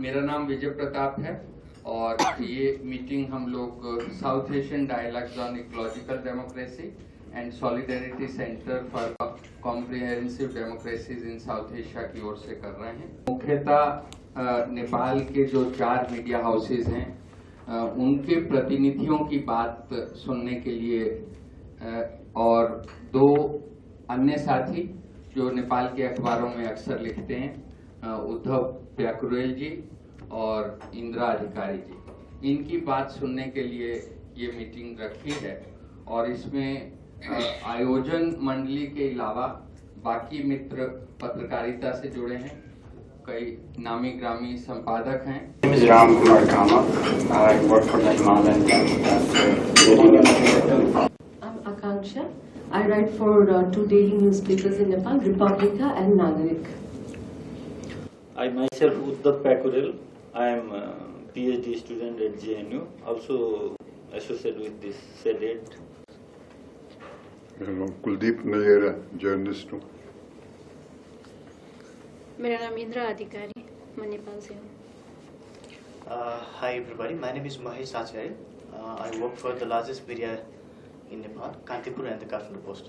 मेरा नाम विजय प्रताप है और ये मीटिंग हम लोग south Asian dialogues on ecological democracy and solidarity centre for comprehensive democracies in south Asia की ओर से कर रहे हैं। मुख्यतः नेपाल के जो 4 मीडिया हाउसेज हैं उनके प्रतिनिधियों की बात सुनने के लिए और 2 अन्य साथी जो नेपाल के अखबारों में अक्सर लिखते हैं, उद्धव प्याकुरेल जी और इंदिरा अधिकारी जी, इनकी बात सुनने के लिए ये मीटिंग रखी है। और इसमें आयोजन मंडली के अलावा बाकी मित्र पत्रकारिता से जुड़े हैं, कई नामी ग्रामी संपादक हैं। राम कुमार कामा, I work for Nepal and I'm Akanksha. I write for 2 daily newspapers in Nepal, Republica and Nagarik. I myself Uddhav Pakurel. I am a PhD student at JNU, also associated with this SEDET. मेरा नाम Kuldeep नलेरा, journalist हूँ। मेरा नाम इंदिरा अधिकारी, मैं नेपाल से हूँ। Hi everybody, my name is Mahesh Acharya. I work for the largest media in Nepal, Kantipur and the Kathmandu Post.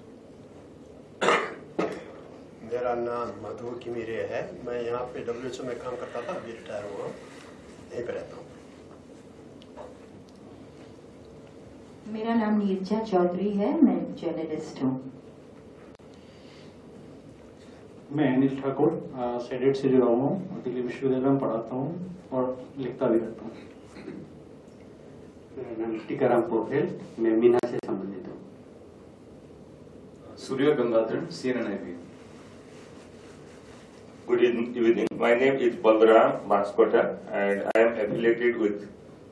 मेरा नाम मधु किमिरे है। मैं यहाँ पे WHO में काम करता था, अभी रिटायर हुआ, यहीं पे रहता हूँ। मेरा नाम नीरजा चौधरी है, मैं जर्नलिस्ट हूँ। मैं अनिल ठाकुर सेडेट से जुड़ा हुआ हूँ, दिल्ली विश्वविद्यालय में पढ़ाता हूँ और लिखता भी रहता हूँ। मेरा नाम टीकाराम पोखरेल, मैं मीना से संबंधित हूँ। सूर्य Gangadhar, CNNIB। Good evening. My name is Balram Maskota and I am affiliated with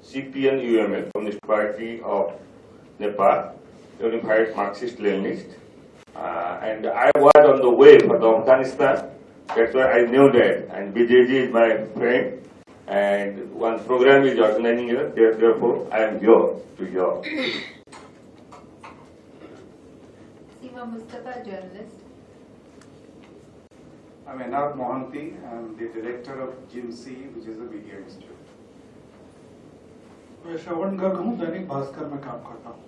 CPN UML, Communist Party of Nepal, Unified Marxist-Leninist. And I was on the way for the Afghanistan. That's why I knew that. And BJJ is my friend. And one program is organizing here. Therefore, I am here to hear. Siva Mustafa, journalist. I'm Enad Mohanty. I'm the director of GIMC, which is a media institute. मैं श्रवण गर्ग हूँ, दैनिक भास्कर में काम करता हूँ।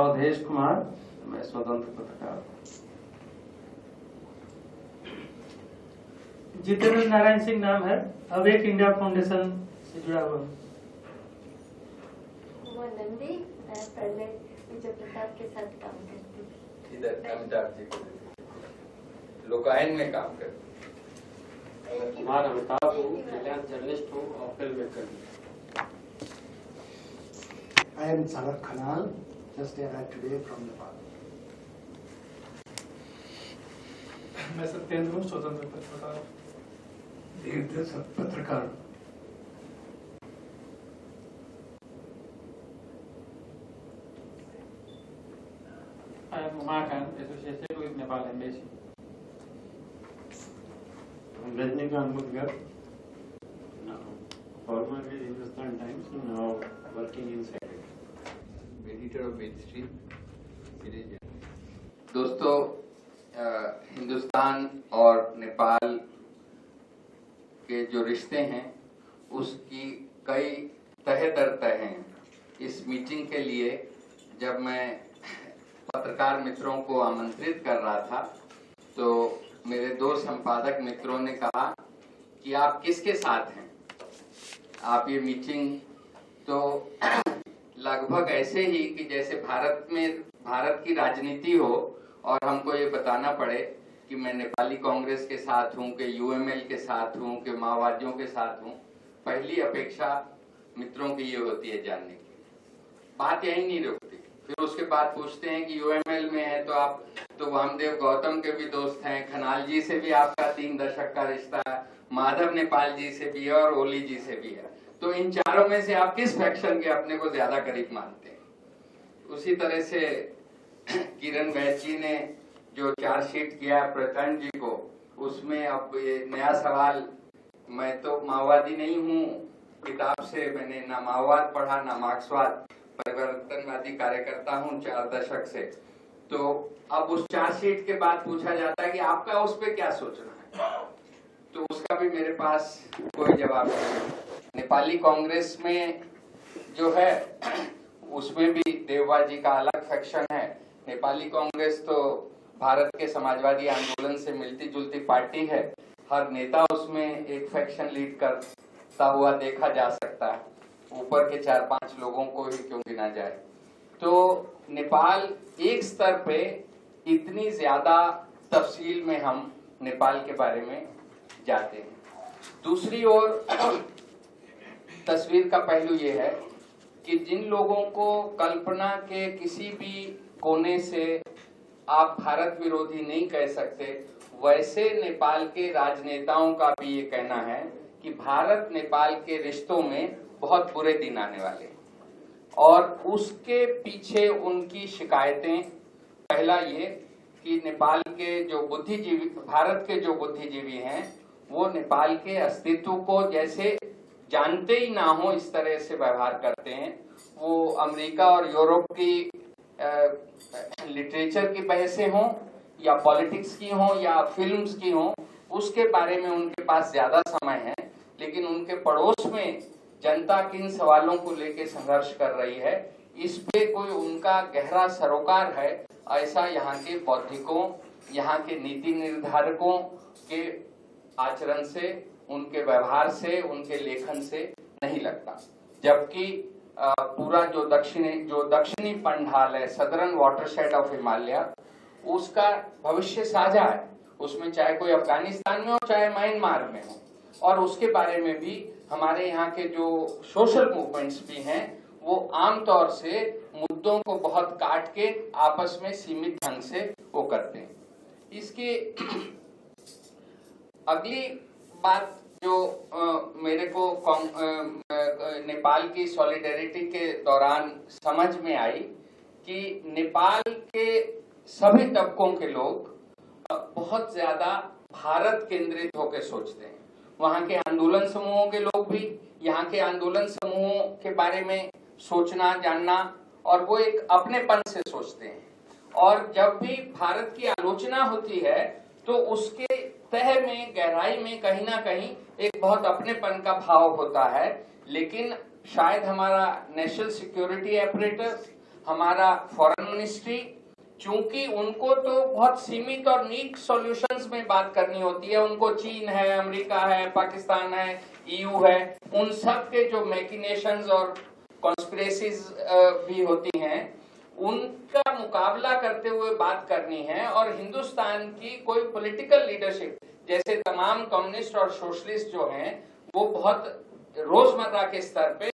अवधेश कुमार, मैं स्वतंत्र पत्रकार हूँ। जितेंद्र नारायण सिंह नाम है, अवेक इंडिया फाउंडेशन से जुड़ा हुआ हूँ। नंदी, मैं पहले विजय प्रताप के साथ काम करती थी। इधर अमिताभ जी को लोकायन में काम करते। कुमार अमिताभ हूँ, फ्रीलांस जर्नलिस्ट हूँ और फिल्म मेकर हूँ। I am Sarat Khanal, just arrived today from Nepal. मैं सत्येंद्र हूँ, स्वतंत्र पत्रकार। पत्रकार। I am Umakant, associated with Nepal Embassy. I'm Rajnikant Mudgar, formerly Hindustan Times, now working in SEDET. Editor of Vedashree series. दोस्तों, हिंदुस्तान और नेपाल के जो रिश्ते हैं उसकी कई तह दर तह हैं। इस मीटिंग के लिए जब मैं पत्रकार मित्रों को आमंत्रित कर रहा था तो मेरे 2 संपादक मित्रों ने कहा कि आप किसके साथ हैं, आप ये मीटिंग तो लगभग ऐसे ही कि जैसे भारत की राजनीति हो और हमको ये बताना पड़े कि मैं नेपाली कांग्रेस के साथ हूँ, कि UML के साथ हूँ, कि माओवादियों के साथ हूँ। पहली अपेक्षा मित्रों की ये होती है जानने की। बात यही नहीं रुकती, फिर उसके बाद पूछते हैं कि UML में है तो आप तो वामदेव गौतम के भी दोस्त हैं, खनाल जी से भी आपका 3 दशक का रिश्ता है, माधव नेपाल जी से भी है और ओली जी से भी है। तो इन चारों में से आप किस फैक्शन के अपने को ज्यादा करीब मानते हैं? उसी तरह से किरण वैद्य जी ने जो चार्जशीट किया प्रचंड जी को, उसमें अब ये नया सवाल, मैं तो माओवादी नहीं हूँ, किताब से मैंने ना माओवाद पढ़ा ना मार्क्सवाद, परिवर्तनवादी कार्यकर्ता हूँ 4 दशक से। तो अब उस चार्जशीट के बाद पूछा जाता है कि आपका उस पर क्या सोचना है। तो उसका भी मेरे पास कोई जवाब नहीं। नेपाली कांग्रेस में जो है उसमें भी देवबा जी का अलग फैक्शन है। नेपाली कांग्रेस तो भारत के समाजवादी आंदोलन से मिलती जुलती पार्टी है। हर नेता उसमें एक फैक्शन लीड करता हुआ देखा जा सकता है, ऊपर के 4-5 लोगों को ही क्यों गिना जाए। तो नेपाल एक स्तर पे इतनी ज्यादा तफसील में हम नेपाल के बारे में जाते हैं। दूसरी ओर तस्वीर का पहलू ये है कि जिन लोगों को कल्पना के किसी भी कोने से आप भारत विरोधी नहीं कह सकते, वैसे नेपाल के राजनेताओं का भी ये कहना है कि भारत नेपाल के रिश्तों में बहुत बुरे दिन आने वाले हैं। और उसके पीछे उनकी शिकायतें, पहला ये कि नेपाल के जो बुद्धिजीवी, भारत के जो बुद्धिजीवी हैं, वो नेपाल के अस्तित्व को जैसे जानते ही ना हो इस तरह से व्यवहार करते हैं। वो अमेरिका और यूरोप की लिटरेचर की बहसें हों या पॉलिटिक्स की हों या फिल्म्स की हों, उसके बारे में उनके पास ज्यादा समय है, लेकिन उनके पड़ोस में जनता किन सवालों को लेकर संघर्ष कर रही है, इस पे कोई उनका गहरा सरोकार है, ऐसा यहाँ के बौद्धिकों, यहाँ के नीति निर्धारकों के आचरण से, उनके व्यवहार से, उनके लेखन से नहीं लगता। जबकि पूरा जो दक्षिणी पंढाल है, सदर्न वाटरशेड ऑफ हिमालय, उसका भविष्य साझा है। उसमें चाहे कोई अफगानिस्तान में हो चाहे म्यांमार में हो, और उसके बारे में भी हमारे यहाँ के जो सोशल मूवमेंट्स भी हैं, वो आमतौर से मुद्दों को बहुत काट के आपस में सीमित ढंग से वो करते हैं। इसकी अगली बात जो मेरे को नेपाल की सॉलिडेरिटी के दौरान समझ में आई कि नेपाल के सभी तबकों के लोग बहुत ज्यादा भारत केंद्रित होकर सोचते हैं। वहाँ के आंदोलन समूहों के लोग भी यहाँ के आंदोलन समूहों के बारे में सोचना, जानना, और वो एक अपनेपन से सोचते हैं। और जब भी भारत की आलोचना होती है तो उसके तह में, गहराई में कहीं ना कहीं एक बहुत अपनेपन का भाव होता है। लेकिन शायद हमारा नेशनल सिक्योरिटी एपरेटस, हमारा फॉरेन मिनिस्ट्री, चूंकि उनको तो बहुत सीमित और नीट सॉल्यूशंस में बात करनी होती है, उनको चीन है, अमेरिका है, पाकिस्तान है, ईयू है, उन सब के जो मैकिनेशंस और कॉन्स्पिरेसीज भी होती हैं, उनका मुकाबला करते हुए बात करनी है। और हिंदुस्तान की कोई पॉलिटिकल लीडरशिप, जैसे तमाम कम्युनिस्ट और सोशलिस्ट जो हैं, वो बहुत रोजमर्रा के स्तर पे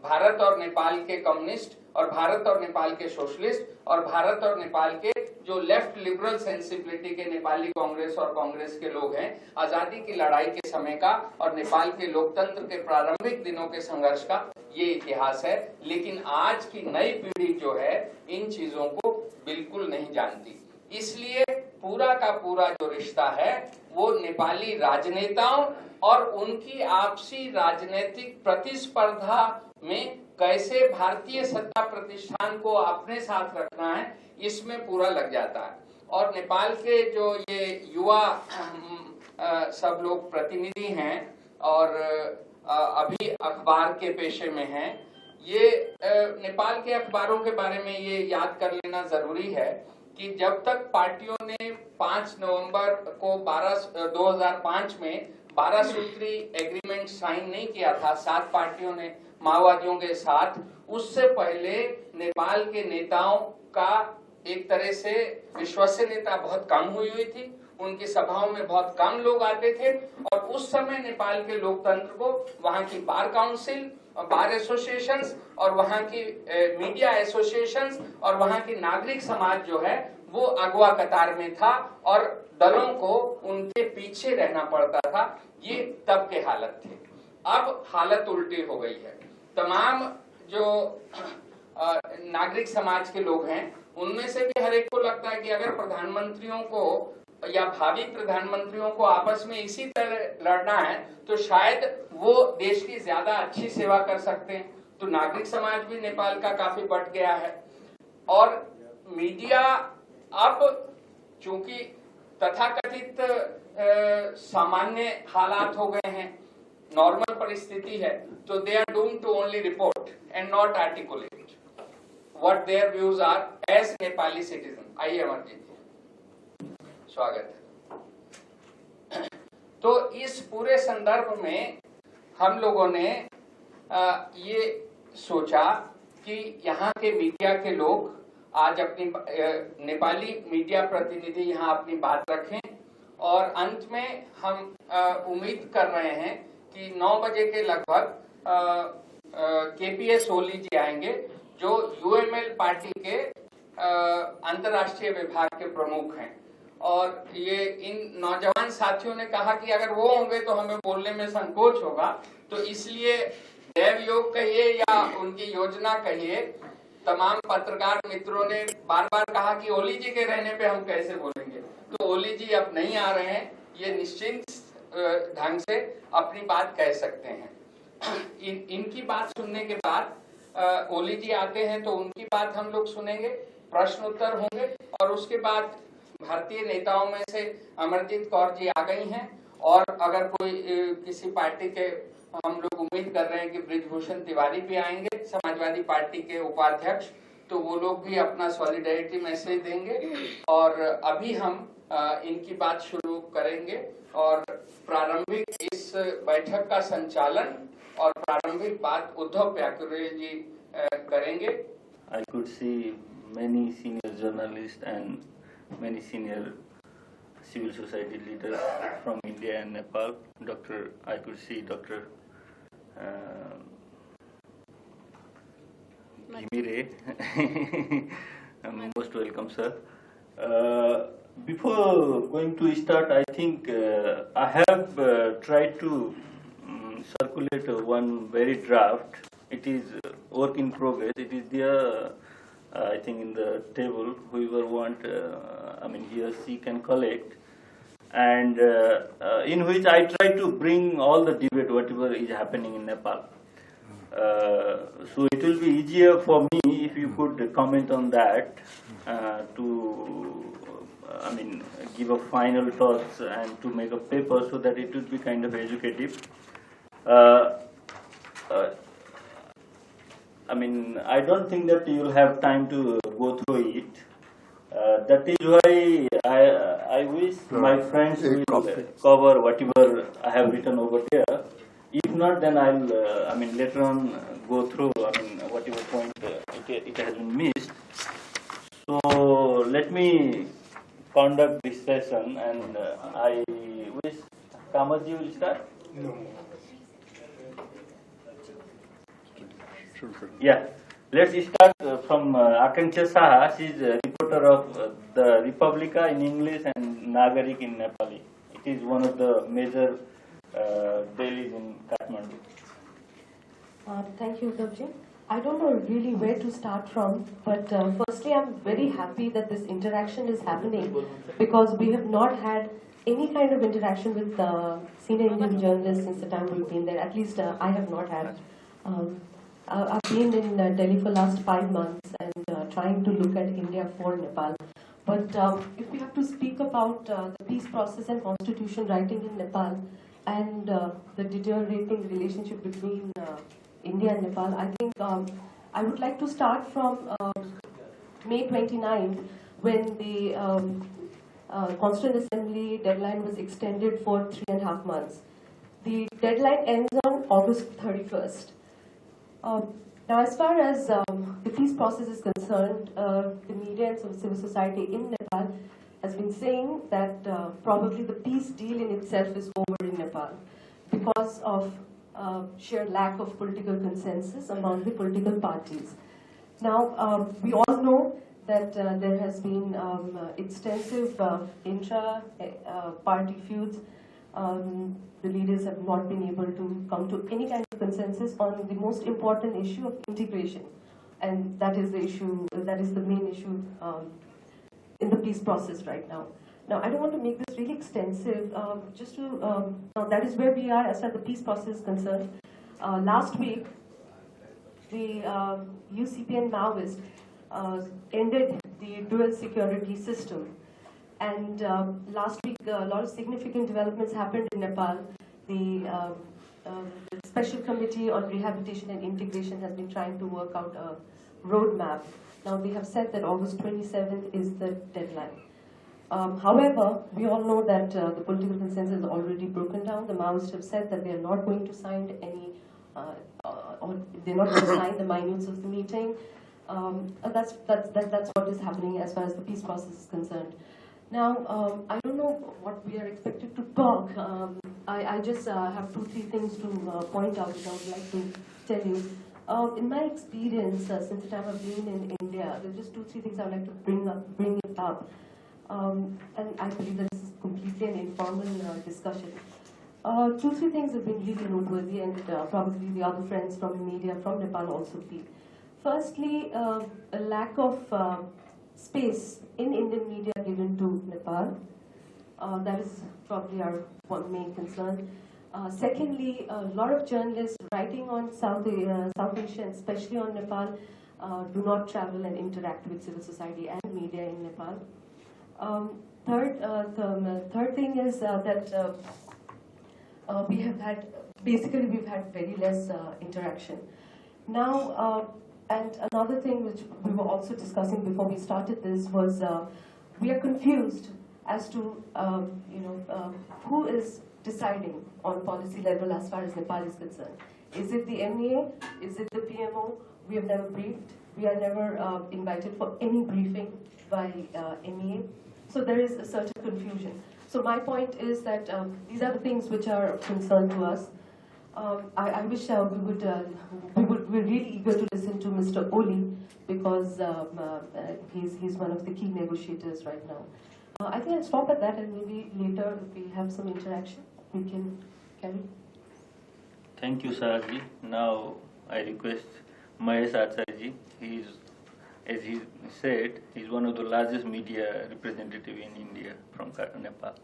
भारत और नेपाल के कम्युनिस्ट और भारत और नेपाल के सोशलिस्ट और भारत और नेपाल के जो लेफ्ट लिबरल सेंसिबिलिटी के नेपाली कांग्रेस और कांग्रेस के लोग हैं, आजादी की लड़ाई के समय का और नेपाल के लोकतंत्र के प्रारंभिक दिनों के संघर्ष का ये इतिहास है। लेकिन आज की नई पीढ़ी जो है इन चीजों को बिल्कुल नहीं जानती। इसलिए पूरा का पूरा जो रिश्ता है वो नेपाली राजनेताओं और उनकी आपसी राजनीतिक प्रतिस्पर्धा में कैसे भारतीय सत्ता प्रतिष्ठान को अपने साथ रखना है, इसमें पूरा लग जाता है। और नेपाल के जो ये युवा सब लोग प्रतिनिधि हैं और अभी अखबार के पेशे में हैं, ये नेपाल के अखबारों के बारे में ये याद कर लेना जरूरी है कि जब तक पार्टियों ने 5 नवंबर को 2005 में 12 सूत्री एग्रीमेंट साइन नहीं किया था 7 पार्टियों ने माओवादियों के साथ, उससे पहले नेपाल के नेताओं का एक तरह से विश्वसनीयता बहुत कम हुई थी। उनकी सभाओं में बहुत कम लोग आते थे और उस समय नेपाल के लोकतंत्र को वहाँ की बार काउंसिल, बार एसोसिएशंस और वहाँ की मीडिया एसोसिएशंस और वहाँ की नागरिक समाज जो है वो अगवा कतार में था और दलों को उनके पीछे रहना पड़ता था। ये तब के हालत थे। अब हालत उल्टी हो गई है। तमाम जो नागरिक समाज के लोग हैं उनमें से भी हर एक को लगता है कि अगर प्रधानमंत्रियों को या भावी प्रधानमंत्रियों को आपस में इसी तरह लड़ना है तो शायद वो देश की ज्यादा अच्छी सेवा कर सकते हैं। तो नागरिक समाज भी नेपाल का काफी बढ़ गया है और मीडिया अब चूंकि तथाकथित सामान्य हालात हो गए हैं, नॉर्मल परिस्थिति है, तो they are doomed to only report and not articulate what their views are as Nepali citizen. आइए अमरजीत जी, स्वागत है। तो इस पूरे संदर्भ में हम लोगों ने ये सोचा कि यहाँ के मीडिया के लोग आज अपनी नेपाली मीडिया प्रतिनिधि यहाँ अपनी बात रखें, और अंत में हम उम्मीद कर रहे हैं कि 9 बजे के लगभग KPS ओली जी आएंगे, जो UML पार्टी के अंतर्राष्ट्रीय विभाग के प्रमुख हैं। और ये इन नौजवान साथियों ने कहा कि अगर वो होंगे तो हमें बोलने में संकोच होगा, तो इसलिए दैव योग कहिए या उनकी योजना कहिए, तमाम पत्रकार मित्रों ने बार बार कहा कि ओली जी के रहने पे हम कैसे बोलेंगे। तो ओली जी अब नहीं आ रहे हैं, ये निश्चिंत ढंग से अपनी बात कह सकते हैं। इनकी बात सुनने के बाद ओली जी आते हैं तो उनकी बात हम लोग सुनेंगे, प्रश्न उत्तर होंगे, और उसके बाद भारतीय नेताओं में से अमरजीत कौर जी आ गई हैं, और अगर कोई किसी पार्टी के, हम लोग उम्मीद कर रहे हैं कि बृजभूषण तिवारी भी आएंगे, समाजवादी पार्टी के उपाध्यक्ष, तो वो लोग भी अपना सॉलिडेरिटी मैसेज देंगे। और अभी हम इनकी बात शुरू करेंगे, और प्रारंभिक इस बैठक का संचालन और प्रारंभिक बात उद्धव प्याकुरेल जी करेंगे। I could see many senior journalists and many senior civil society leaders from India and Nepal. I could see Dr. Ghimire. Most welcome, sir. Before going to start, I think I have tried to circulate one very draft. It is work in progress. It is there, I think, in the table. Whoever want, he or she can collect, and in which I try to bring all the debate, whatever is happening in Nepal. So it will be easier for me if you could comment on that to, give a final thoughts and to make a paper so that it would be kind of educative. I don't think that you'll have time to go through it. That is why I wish my friends will cover whatever I have written over there. If not, then I'll, later on go through, whatever point it has been missed. So let me conduct this session, and I wish Kamaji will start. No. Yeah, let's start from Akanksha Saha. She is a reporter of the Republica in English and Nagarik in Nepali. It is one of the major dailies in Kathmandu. Thank you, Uddhavji. I don't know really where to start from, but firstly, I'm very happy that this interaction is happening, because we have not had any kind of interaction with senior Indian journalists since the time we've been there. At least I have not had. I've been in Delhi for the last 5 months and trying to look at India for Nepal. But if we have to speak about the peace process and constitution writing in Nepal and the deteriorating relationship between India and Nepal, I think I would like to start from May 29th, when the Constituent Assembly deadline was extended for 3.5 months. The deadline ends on August 31st. Now, as far as the peace process is concerned, the media and civil society in Nepal has been saying that probably the peace deal in itself is over in Nepal because of sheer lack of political consensus among the political parties. Now, we all know that there has been extensive intra-party feuds. The leaders have not been able to come to any kind of consensus on the most important issue of integration, and that is the issue. That is the main issue in the peace process right now. Now, I don't want to make this really extensive. Just to now, that is where we are as far as the peace process is concerned. Last week, the UCP and Maoists ended the dual security system. And last week, a lot of significant developments happened in Nepal. The Special Committee on Rehabilitation and Integration has been trying to work out a roadmap. Now, they have said that August 27th is the deadline. However, we all know that the political consensus is already broken down. The Maoists have said that they are not going to sign any, or they're not going to sign the minutes of the meeting. And that's what is happening as far as the peace process is concerned. Now, I don't know what we are expected to talk. I just have 2-3 things to point out that I would like to tell you. In my experience, since the time I've been in India, there are just 2-3 things I would like to bring it up. And I believe that this is completely an informal discussion. 2-3 things have been really noteworthy, and probably the other friends from the media from Nepal also feel. Firstly, a lack of space in Indian media given to Nepal. That is probably our one main concern. Secondly, a lot of journalists writing on South Asia, and especially on Nepal, do not travel and interact with civil society and media in Nepal. Third thing is that we've had very less interaction. Now, and another thing which we were also discussing before we started this was we are confused as to who is deciding on policy level as far as Nepal is concerned. Is it the MEA? Is it the PMO? We have never briefed. We are never invited for any briefing by MEA. So there is a certain confusion. So my point is that these are the things which are of concern to us. I wish we're really eager to listen to Mr. Oli, because he's one of the key negotiators right now. I think I'll stop at that, and maybe later if we have some interaction, we can carry. Thank you, Saharji. Now I request Mahesh Acharya. He is, as he said, he's one of the largest media representative in India from Nepal.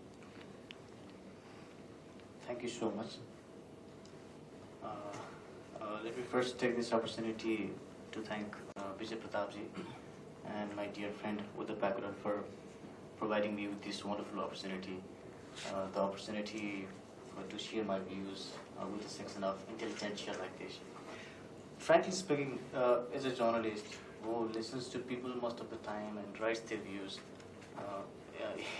Thank you so much. Let me first take this opportunity to thank Vijay Pratapji and my dear friend Uday Pakuran for providing me with this wonderful opportunity. The opportunity to share my views with a section of intelligentsia like this. Frankly speaking, as a journalist who listens to people most of the time and writes their views,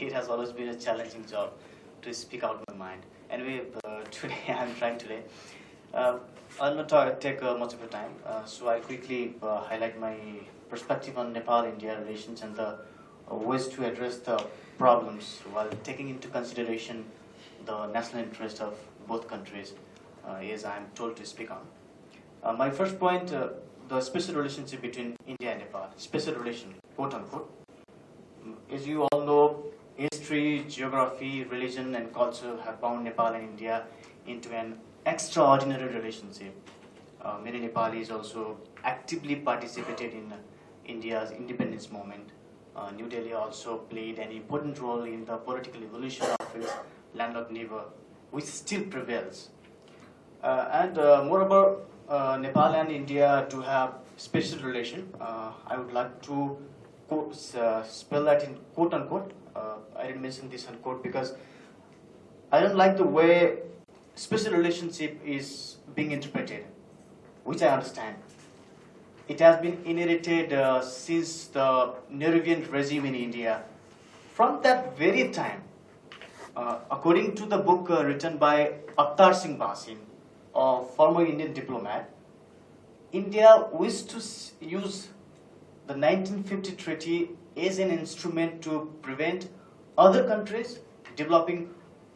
it has always been a challenging job to speak out my mind. Anyway, today I'm trying today. I'll not take much of your time, so I'll quickly highlight my perspective on Nepal-India relations and the ways to address the problems while taking into consideration the national interest of both countries, as I'm told to speak on. My first point, the special relationship between India and Nepal. Special relation, quote unquote. As you all know, history, geography, religion and culture have bound Nepal and India into an extraordinary relationship. Many Nepalis also actively participated in India's independence movement. New Delhi also played an important role in the political evolution of its landlocked neighbor, which still prevails. Moreover, Nepal and India do have special relation. I would like to spell that in quote unquote. I didn't mention this unquote because I don't like the way special relationship is being interpreted, which I understand. It has been inherited since the Nehruvian regime in India. From that very time, according to the book written by Akhtar Singh Bhasin, a former Indian diplomat, India wished to use the 1950 treaty as an instrument to prevent other countries developing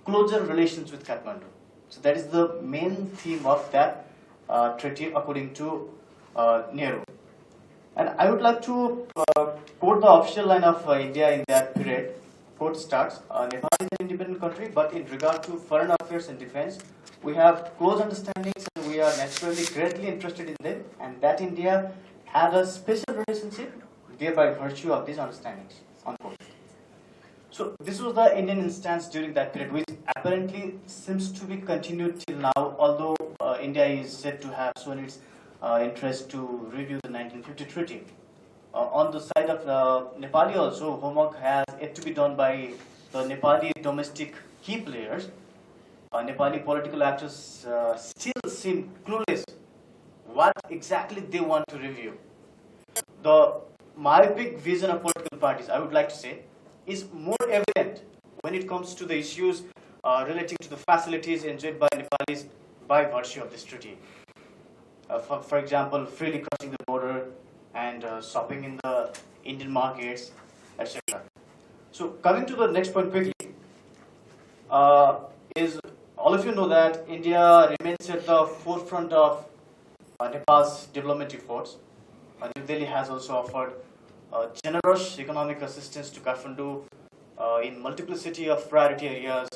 closer relations with Kathmandu. So that is the main theme of that treaty according to Nehru. And I would like to quote the official line of India in that period. Quote starts, Nepal is an independent country, but in regard to foreign affairs and defense, we have close understandings and we are naturally greatly interested in them, and that India had a special relationship there by virtue of these understandings. Unquote. So this was the Indian instance during that period, which apparently seems to be continued till now, although India is said to have shown its interest to review the 1950 treaty. on the side of Nepali also, homework has yet to be done by the Nepali domestic key players. Nepali political actors still seem clueless what exactly they want to review. The myopic vision of political parties, I would like to say, is more evident when it comes to the issues relating to the facilities enjoyed by Nepalis by virtue of this treaty. For example, freely crossing the border and shopping in the Indian markets, etc. So coming to the next point quickly, is all of you know that India remains at the forefront of Nepal's development efforts. New Delhi has also offered generous economic assistance to Kathmandu in multiplicity of priority areas,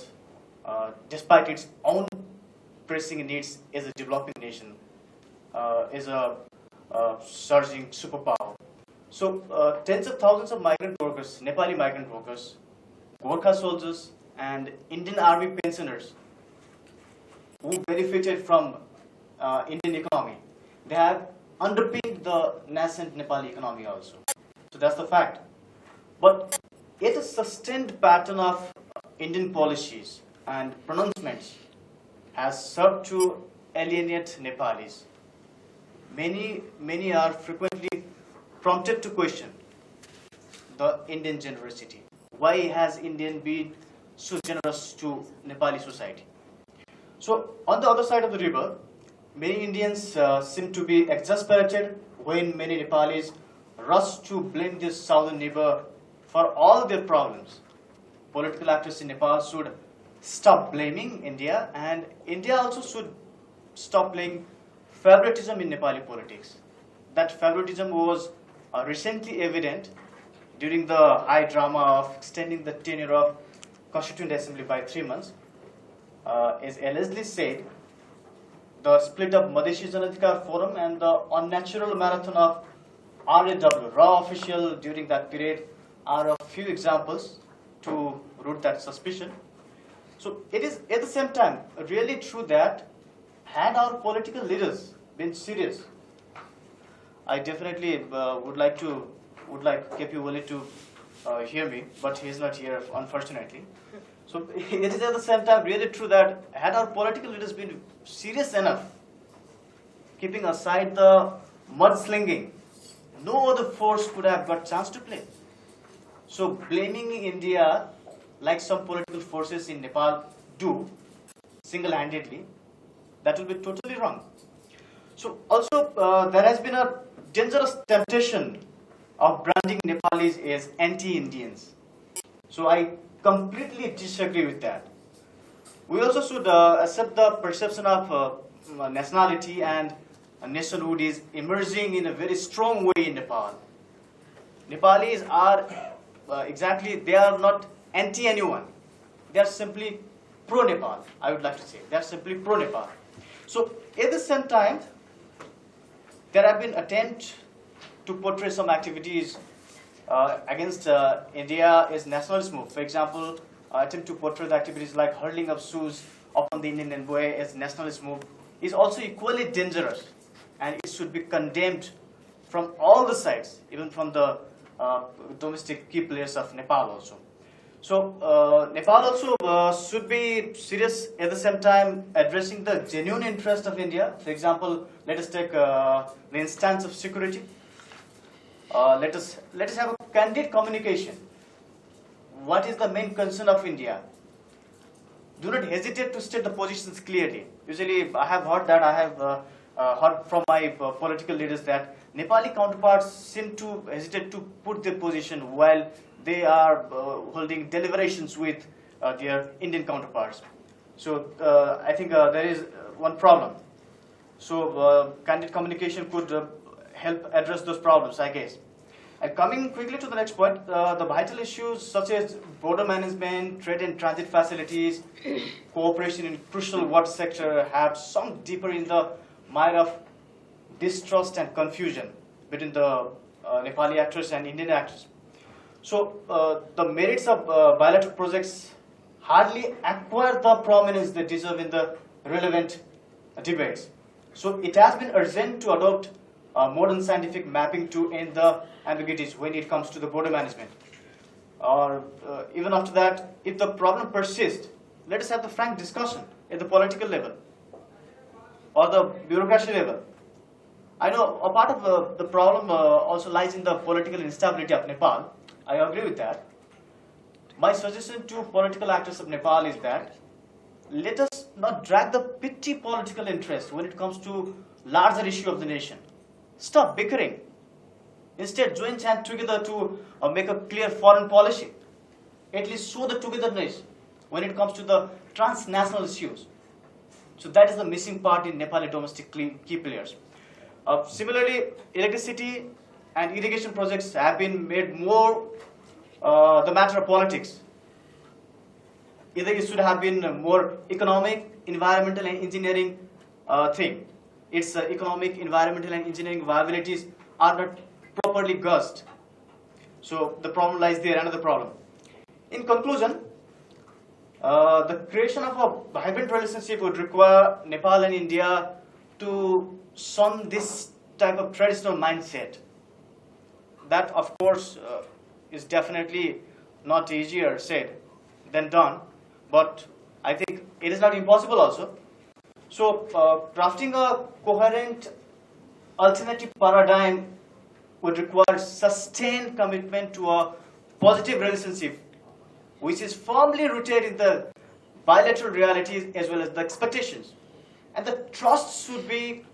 despite its own pressing needs as a developing nation, as a surging superpower. So tens of thousands of migrant workers, Nepali migrant workers, Gorkha soldiers and Indian army pensioners who benefited from Indian economy, they have underpinned the nascent Nepali economy also. So that's the fact. But yet a sustained pattern of Indian policies and pronouncements has served to alienate Nepalis. Many are frequently prompted to question the Indian generosity. Why has Indian been so generous to Nepali society? So on the other side of the river, many Indians seem to be exasperated when many Nepalis rush to blame this southern neighbor for all their problems. Political actors in Nepal should stop blaming India, and India also should stop playing favoritism in Nepali politics. That favoritism was recently evident during the high drama of extending the tenure of Constituent Assembly by 3 months. As allegedly said, the split of Madheshi Janadhikar Forum and the unnatural marathon of RAW, raw official during that period, are a few examples to root that suspicion. So it is at the same time really true that had our political leaders been serious, I definitely would like KP Wali to hear me, but he is not here, unfortunately. So it is at the same time really true that had our political leaders been serious enough, keeping aside the mudslinging, no other force could have got chance to play. So blaming India, like some political forces in Nepal do, single-handedly, that will be totally wrong. So also there has been a dangerous temptation of branding Nepalis as anti-Indians. So I completely disagree with that. We also should accept the perception of nationality and nationhood is emerging in a very strong way in Nepal. Nepalis are they are not anti-anyone. They are simply pro-Nepal, I would like to say. They are simply pro-Nepal. So at the same time, there have been attempts to portray some activities against India as nationalist move. For example, attempt to portray the activities like hurling of shoes upon the Indian envoy as nationalist move is also equally dangerous, and it should be condemned from all the sides, even from the domestic key players of Nepal also. So Nepal also should be serious at the same time addressing the genuine interest of India. For example, let us take the instance of security. Let us have a candid communication. What is the main concern of India? Do not hesitate to state the positions clearly. Usually, I have heard that heard from my political leaders that Nepali counterparts seem to hesitate to put their position while they are holding deliberations with their Indian counterparts. So I think there is one problem. So candid communication could help address those problems, I guess. And coming quickly to the next point, the vital issues such as border management, trade and transit facilities, cooperation in crucial water sector have sunk deeper in the mire of distrust and confusion between the Nepali actors and Indian actors. So the merits of bilateral projects hardly acquire the prominence they deserve in the relevant debates. So it has been urgent to adopt modern scientific mapping to end the ambiguities when it comes to the border management. Or even after that, if the problem persists, let us have the frank discussion at the political level or the bureaucracy level. I know a part of the problem also lies in the political instability of Nepal. I agree with that. My suggestion to political actors of Nepal is that let us not drag the petty political interest when it comes to larger issue of the nation. Stop bickering. Instead, join hands together to make a clear foreign policy. At least show the togetherness when it comes to the transnational issues. So that is the missing part in Nepali domestic key players. Similarly, electricity and irrigation projects have been made more the matter of politics. Either it should have been more economic, environmental and engineering thing. Its economic, environmental and engineering viabilities are not properly gauged. So the problem lies there, another problem. In conclusion, the creation of a vibrant relationship would require Nepal and India to shun this type of traditional mindset. That, of course, is definitely not easier said than done, but I think it is not impossible also. So, crafting a coherent alternative paradigm would require sustained commitment to a positive relationship which is firmly rooted in the bilateral realities as well as the expectations. And the trust should be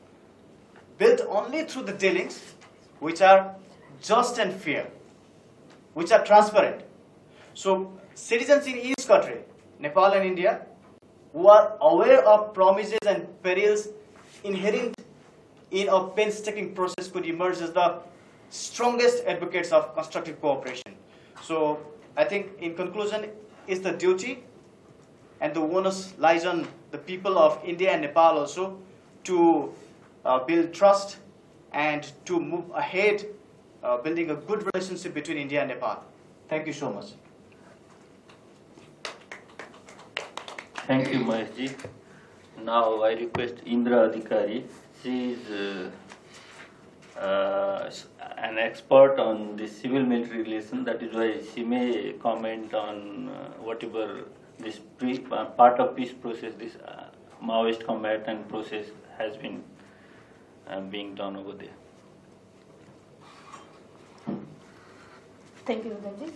built only through the dealings which are just and fair, which are transparent. So citizens in each country, Nepal and India, who are aware of promises and perils inherent in a painstaking process could emerge as the strongest advocates of constructive cooperation. So I think in conclusion is the duty and the onus lies on the people of India and Nepal also to build trust and to move ahead building a good relationship between India and Nepal. Thank you so much. Thank you, Maheshji. Now I request Indra Adhikari. She is an expert on the civil-military relation. That is why she may comment on whatever this part of peace process, this Maoist combatant process has been being done over there. Thank you ji.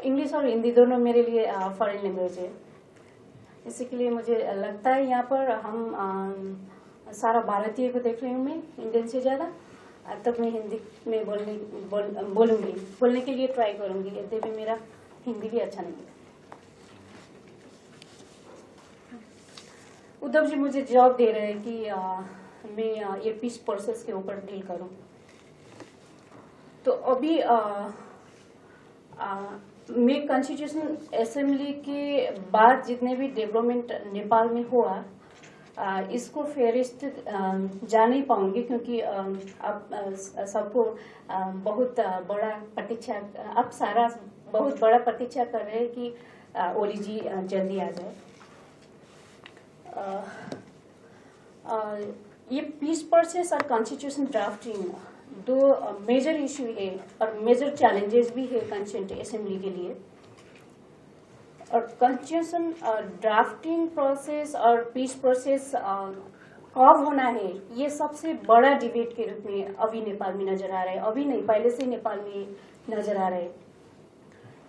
English और हिंदी दोनों मेरे लिए foreign language है, इसी के लिए मुझे लगता है यहाँ पर हम सारा भारतीय को देख रही हूँ मैं इंडियन से ज़्यादा, तब मैं हिंदी में बोलने के लिए ट्राई करूँगी, यद्यपि मेरा हिंदी भी अच्छा नहीं है। उद्धव जी मुझे जवाब दे रहे हैं कि मैं ये पीस प्रोसेस के ऊपर डील करूँ, तो अभी मैं कॉन्स्टिट्यूशन असेंबली के बाद जितने भी डेवलपमेंट नेपाल में हुआ इसको फेरिस्ट जा नहीं पाऊंगी, क्योंकि अब सबको बहुत बड़ा प्रतीक्षा, अब सारा बहुत बड़ा प्रतीक्षा कर रहे हैं कि ओली जी जल्दी आ जाए। ये पीस प्रोसेस और कॉन्स्टिट्यूशन ड्राफ्टिंग दो मेजर इशू है और मेजर चैलेंजेस भी है कॉन्स्टिट्यूशन असेंबली के लिए। और कॉन्स्टिट्यूशन ड्राफ्टिंग प्रोसेस और पीस प्रोसेस कब होना है, ये सबसे बड़ा डिबेट के रूप में अभी नेपाल में नजर आ रहा है। अभी नहीं, पहले से नेपाल में नजर आ रहा है।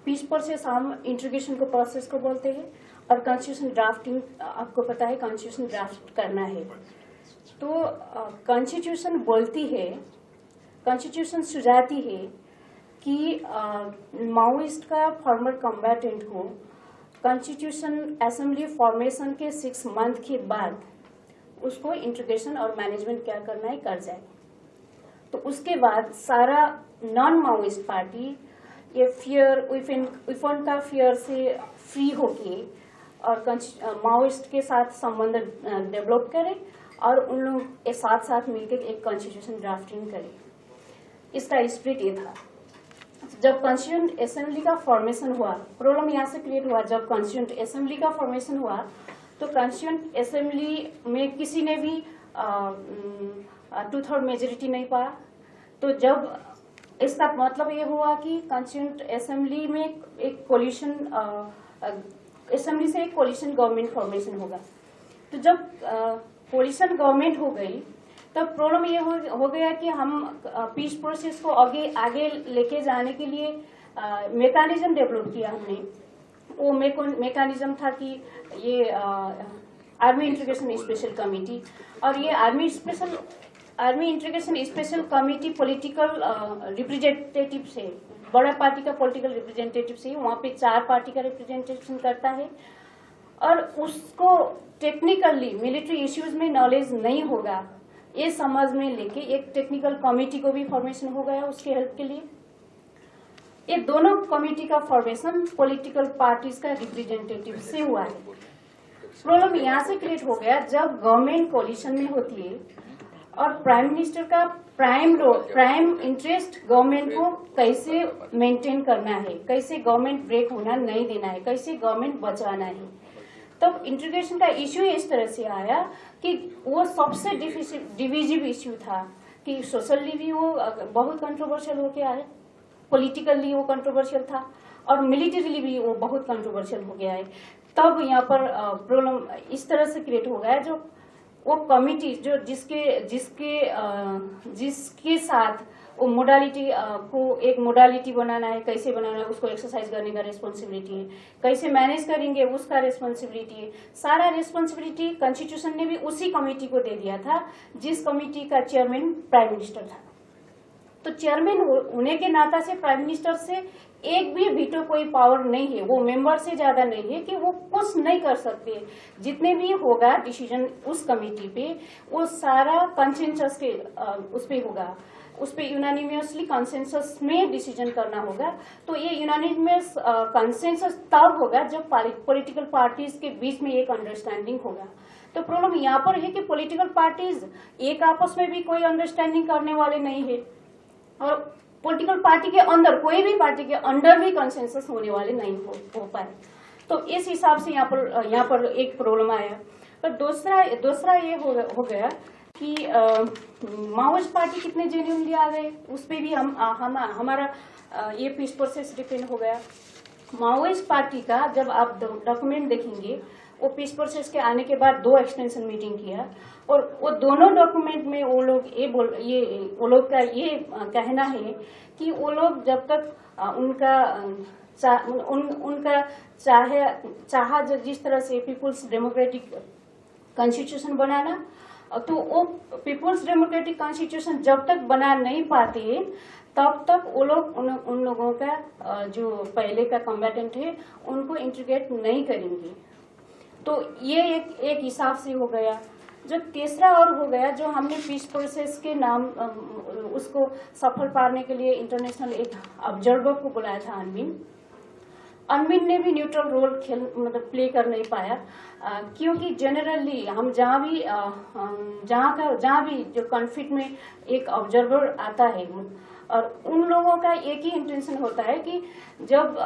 पीस प्रोसेस हम इंटीग्रेशन को प्रोसेस को बोलते हैं और कॉन्स्टिट्यूशन ड्राफ्टिंग आपको पता है कॉन्स्टिट्यूशन ड्राफ्ट करना है। तो कॉन्स्टिट्यूशन बोलती है, कॉन्स्टिट्यूशन सुझाती है कि माओइस्ट का फॉर्मर कॉम्बैटेंट को कॉन्स्टिट्यूशन असेंबली फॉर्मेशन के 6 मंथ के बाद उसको इंटीग्रेशन और मैनेजमेंट क्या करना है कर जाए। तो उसके बाद सारा नॉन माओइस्ट पार्टी ये फियर विफन का फियर से फ्री होके और माओइस्ट के साथ संबंध डेवलप करे और उन लोग के साथ साथ मिलकर एक कॉन्स्टिट्यूशन ड्राफ्टिंग करे। इसका स्प्रिट ये था। जब कॉन्स्टिट्यूएंट असेंबली का फॉर्मेशन हुआ, प्रॉब्लम यहाँ से क्रिएट हुआ, जब कॉन्स्टिट्यूएंट असेंबली का फॉर्मेशन हुआ तो कॉन्स्टिट्यूएंट असेंबली में किसी ने भी 2/3 मेजोरिटी नहीं पाया। तो जब इसका मतलब ये हुआ कि कॉन्स्टिट्यूएंट असेंबली में एक कोलिशन असेंबली से एक कोलिशन गवर्नमेंट फॉर्मेशन होगा। तो जब कोलिशन गवर्नमेंट हो गई तब प्रॉब्लम ये हो गया कि हम पीस प्रोसेस को आगे लेके जाने के लिए मैकेनिज्म डेवलप किया हमने। वो मैकेनिज्म था कि ये आर्मी इंटीग्रेशन स्पेशल कमेटी, और ये army integration special committee political representative से, बड़ा पार्टी का पॉलिटिकल रिप्रेजेंटेटिव से, वहाँ पे 4 पार्टी का रिप्रेजेंटेशन करता है, और उसको टेक्निकली मिलिट्री इश्यूज में नॉलेज नहीं होगा ये समझ में लेके एक टेक्निकल कमेटी को भी फॉर्मेशन हो गया उसके हेल्प के लिए। ये दोनों कमेटी का फॉर्मेशन पॉलिटिकल पार्टीज का रिप्रेजेंटेटिव से हुआ है। प्रॉब्लम यहाँ से क्रिएट हो गया जब गवर्नमेंट कोलिशन में होती है और प्राइम मिनिस्टर का प्राइम इंटरेस्ट गवर्नमेंट को कैसे मेंटेन करना है, कैसे गवर्नमेंट ब्रेक होना नहीं देना है, कैसे गवर्नमेंट बचाना है। तब इंटीग्रेशन का इश्यू इस तरह से आया कि वो सबसे डिविजिव इश्यू था कि सोशली भी वो बहुत कंट्रोवर्शियल होके आया, पॉलिटिकली वो कंट्रोवर्शियल था, और मिलिटरीली भी वो बहुत कंट्रोवर्शियल हो गया है। तब यहाँ पर प्रॉब्लम इस तरह से क्रिएट हो गया, जो वो कमिटी जो जिसके साथ वो मोडालिटी को एक मोडालिटी बनाना है, कैसे बनाना है, उसको एक्सरसाइज करने का रिस्पॉन्सिबिलिटी है, कैसे मैनेज करेंगे उसका रिस्पॉन्सिबिलिटी है। सारा रिस्पॉन्सिबिलिटी कॉन्स्टिट्यूशन ने भी उसी कमेटी को दे दिया था जिस कमेटी का चेयरमैन प्राइम मिनिस्टर था। तो चेयरमैन होने के नाता से प्राइम मिनिस्टर से एक भी वीटो कोई पावर नहीं है, वो मेंबर से ज्यादा नहीं है कि वो कुछ नहीं कर सकते। जितने भी होगा डिसीजन उस कमेटी पे वो सारा कंसेंसस के उस पे होगा, उस पे यूनानिमसली कंसेंसस में डिसीजन करना होगा। तो ये यूनानिमस कंसेंसस तब होगा जब पॉलिटिकल पार्टीज के बीच में एक अंडरस्टैंडिंग होगा। तो प्रॉब्लम यहाँ पर है कि पॉलिटिकल पार्टीज एक आपस में भी कोई अंडरस्टैंडिंग करने वाले नहीं है, और पॉलिटिकल पार्टी के अंदर कोई भी पार्टी के अंदर भी कंसेंसस होने वाले नहीं हो पाए। तो इस हिसाब से यहाँ पर एक प्रॉब्लम आया। पर दूसरा ये हो गया कि माओवाइस्ट पार्टी कितने जेन्युइनली आ गए, उस पर भी हमारा ये पीस प्रोसेस डिपेंड हो गया। माओवाइस्ट पार्टी का जब आप डॉक्यूमेंट देखेंगे, वो पीस प्रोसेस के आने के बाद 2 एक्सटेंशन मीटिंग किया, और वो दोनों डॉक्यूमेंट में वो लोग वो लोग का ये कहना है कि वो लोग जब तक उनका चाहा जिस तरह से पीपुल्स डेमोक्रेटिक कॉन्स्टिट्यूशन बनाना, तो वो पीपुल्स डेमोक्रेटिक कॉन्स्टिट्यूशन जब तक बना नहीं पाते तब तक वो लोग उन लोगों का जो पहले का कॉम्बेटेंट है उनको इंटीग्रेट नहीं करेंगे। तो ये एक हिसाब से हो गया। जो तीसरा और हो गया, जो हमने पीस प्रोसेस के नाम उसको सफल पारने के लिए इंटरनेशनल एक ऑब्जर्वर को बुलाया था अनविन ने भी न्यूट्रल रोल प्ले कर नहीं पाया, क्योंकि जनरली हम जहाँ भी जो कॉन्फ्लिक्ट में एक ऑब्जर्वर आता है, और उन लोगों का एक ही इंटेंशन होता है कि जब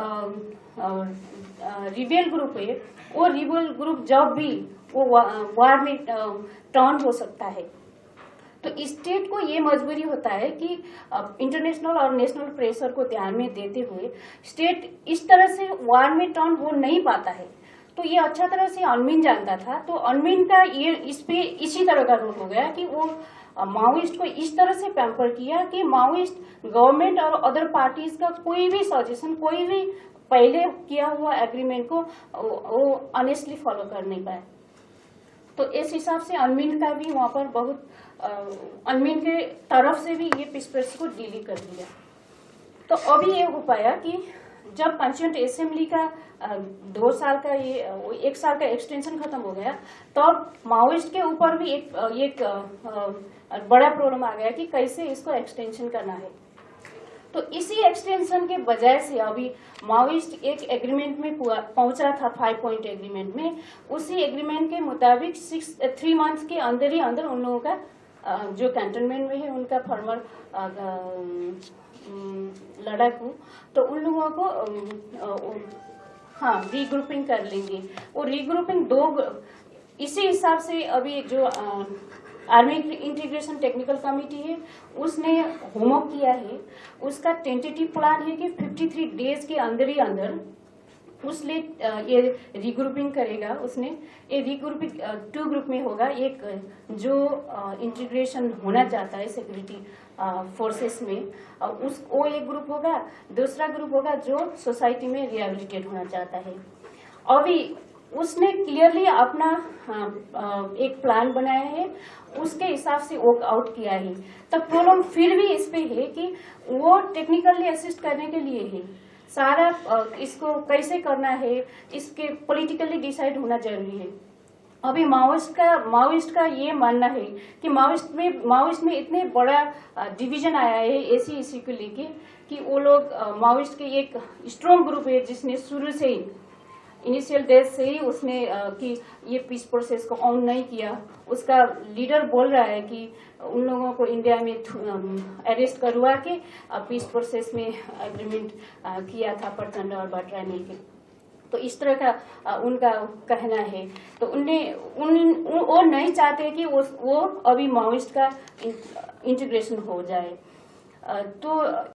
रिबेल ग्रुप है, वो रिबेल ग्रुप जब भी वो वार में टर्न हो सकता है, तो स्टेट को ये मजबूरी होता है कि इंटरनेशनल और नेशनल प्रेशर को ध्यान में देते हुए स्टेट इस तरह से वार में टर्न हो नहीं पाता है। तो ये अच्छा तरह से अनविन जानता था। तो अनविन का ये इस पे इसी तरह का रोल हो गया कि वो माओइस्ट को इस तरह से पैम्पर किया कि माओइस्ट गवर्नमेंट और अदर पार्टीज का कोई भी सजेशन, कोई भी पहले किया हुआ एग्रीमेंट को वो ऑनेस्टली फॉलो कर नहीं पाया। तो इस हिसाब से अनविन का भी वहाँ पर बहुत अनविन के तरफ से भी ये पीस प्रोसेस को डिलीट कर दिया। तो अभी ये हो पाया कि जब कॉन्स्टिट्यूएंट असेंबली का 2 साल का ये 1 साल का एक्सटेंशन खत्म हो गया, तब माओइस्ट के ऊपर भी एक बड़ा प्रॉब्लम आ गया कि कैसे इसको एक्सटेंशन करना है। तो इसी एक्सटेंशन के बजाय से अभी माओइस्ट एक एग्रीमेंट में पहुंचा था, 5 पॉइंट एग्रीमेंट में। उसी एग्रीमेंट के मुताबिक 3 मंथ के अंदर ही अंदर उन लोगों का जो कैंटोनमेंट में है उनका फॉर्मर लड़ाकू, तो उन लोगों को रीग्रुपिंग कर लेंगे। वो रीग्रुपिंग इसी हिसाब से अभी जो आर्मी इंटीग्रेशन टेक्निकल कमेटी है, उसने होमवर्क किया है। उसका टेंटेटिव प्लान है कि 53 डेज के अंदर ही अंदर उसने ये रिग्रुपिंग करेगा। उसने ये रिग्रुपिंग 2 ग्रुप में होगा, एक जो इंटीग्रेशन होना चाहता है सिक्योरिटी फोर्सेस में, वो एक ग्रुप होगा। दूसरा ग्रुप होगा जो सोसाइटी में रिहेबिलिटेट होना चाहता है। अभी उसने क्लियरली अपना एक प्लान बनाया है, उसके हिसाब से वर्क आउट किया है। तो प्रॉब्लम फिर भी इस पे है कि वो टेक्निकली असिस्ट करने के लिए है, सारा इसको कैसे करना है इसके पॉलिटिकली डिसाइड होना जरूरी है। अभी माओइस्ट का ये मानना है कि माओइस्ट में इतने बड़ा डिवीजन आया है एसी को लेके कि वो लोग माओइस्ट के एक स्ट्रॉन्ग ग्रुप है जिसने शुरू से ही इनिशियल डेज से ही उसने कि ये पीस प्रोसेस को ऑन नहीं किया। उसका लीडर बोल रहा है कि उन लोगों को इंडिया में अरेस्ट करवा के पीस प्रोसेस में एग्रीमेंट किया था प्रचंड और बाट्रा मिल के। तो इस तरह का उनका कहना है। तो वो नहीं चाहते कि वो अभी माओइस्ट का इंटीग्रेशन हो जाए। तो